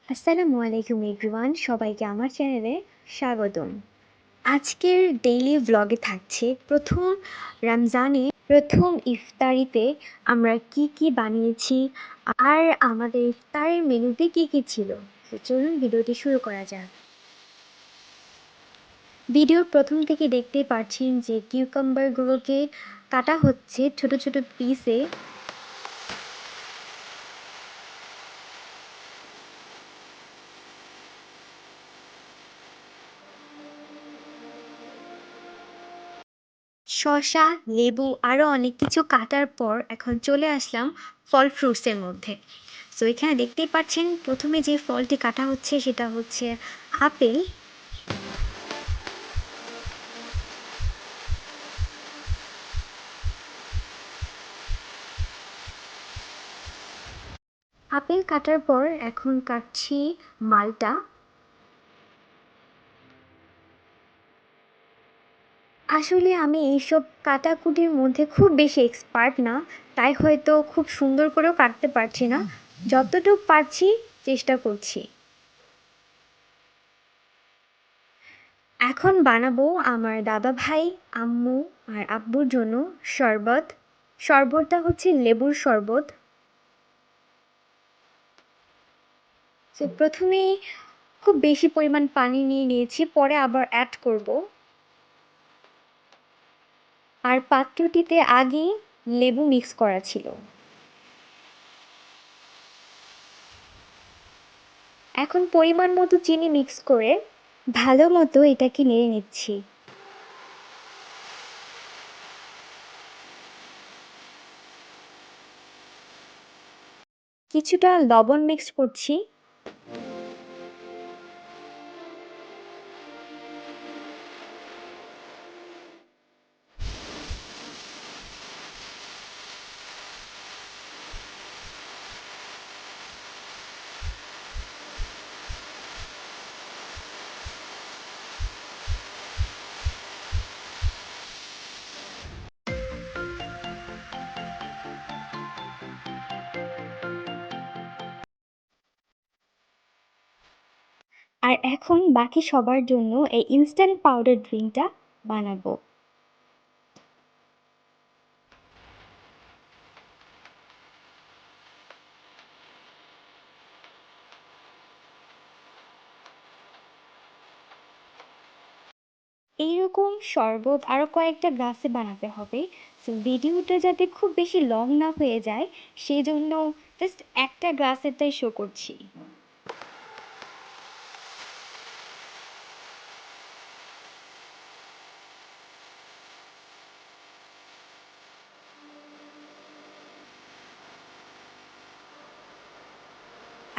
আসসালামু আলাইকুম এভরিওয়ান, সবাইকে আমার চ্যানেলে স্বাগতম। আজকের ডেইলি ভ্লগে থাকছে প্রথম রমজানে প্রথম ইফতারিতে আমরা কি কি বানিয়েছি আর আমাদের ইফতারের মেনুতে কি কি ছিল। তো চলুন ভিডিওটি শুরু করা যাক। ভিডিওর প্রথম থেকে দেখতেই পাচ্ছেন যে কিউকাম্বারগুলোকে কাটা হচ্ছে ছোট ছোট পিসে। শসা, লেবু আরও অনেক কিছু কাটার পর এখন চলে আসলাম ফল ফ্রুটসের মধ্যে। সো এখানে দেখতেই পাচ্ছেন প্রথমে যে ফলটি কাটা হচ্ছে সেটা হচ্ছে আপেল। আপেল কাটার পর এখন কাটছি মালটা। আসলে আমি এইসব কাটাকুটির মধ্যে খুব বেশি এক্সপার্ট না, তাই হয়তো খুব সুন্দর করেও কাটতে পারছি না। যতটুকু পারছি চেষ্টা করছি। এখন বানাবো আমার দাদা ভাই, আম্মু আর আব্বুর জন্য শরবত। শরবতটা হচ্ছে লেবুর শরবত। তো প্রথমেই খুব বেশি পরিমাণ পানি নিয়ে নিয়েছি, পরে আবার অ্যাড করব। আর পাত্রটিতে আগেই লেবু মিক্স করা ছিল। এখন পরিমাণ মতো চিনি মিক্স করে ভালো মতো এটাকে নেড়ে নিচ্ছি। কিছুটা লবণ মিক্স করছি। আর এখন বাকি সবার জন্য এই ইনস্ট্যান্ট পাউডার ড্রিঙ্কটা বানাবো। এইরকম শরবত আরও কয়েকটা গ্লাসে বানাতে হবে। সো ভিডিওটা যাতে খুব বেশি লং না হয়ে যায় সেই জন্য জাস্ট একটা গ্লাসেরটাই শো করছি।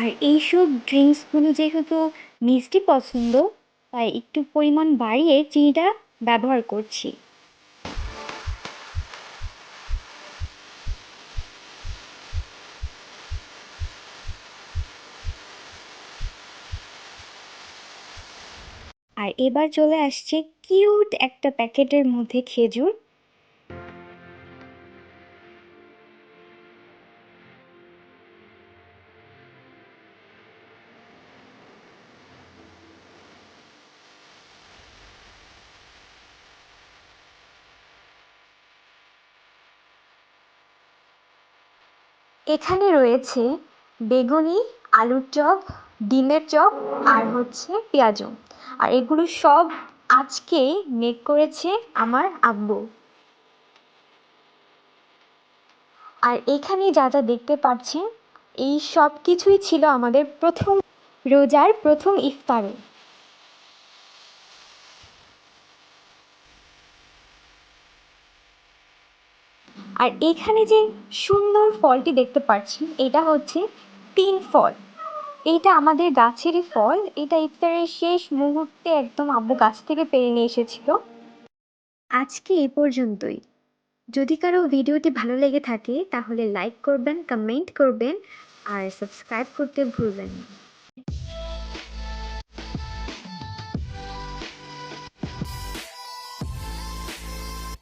আর এইসব ড্রিঙ্কসগুলো যেহেতু মিষ্টি পছন্দ, তাই একটু পরিমাণ বাড়িয়ে চিনিটা ব্যবহার করছি। আর এবার চলে আসছে কিউট একটা প্যাকেটের মধ্যে খেজুর। এখানে রয়েছে বেগুনি, আলুর চপ, ডিমের চপ আর হচ্ছে পেঁয়াজু। আর এগুলো সব আজকে মেক করেছে আমার আব্বু। আর এখানে যা যা দেখতে পাচ্ছেন এই সব কিছুই ছিল আমাদের প্রথম রোজার প্রথম ইফতারে। আর এখানে যে সুন্দর ফলটি দেখতে পাচ্ছেন এটা হচ্ছে তিন ফল। এইটা আমাদের গাছেরই ফল। এটা ইফতারের শেষ মুহূর্তে একদম আব্বু গাছ থেকে পেড়ে নিয়ে এসেছিল। আজকে এ পর্যন্তই। যদি কারো ভিডিওটি ভালো লেগে থাকে তাহলে লাইক করবেন, কমেন্ট করবেন আর সাবস্ক্রাইব করতে ভুলবেন না।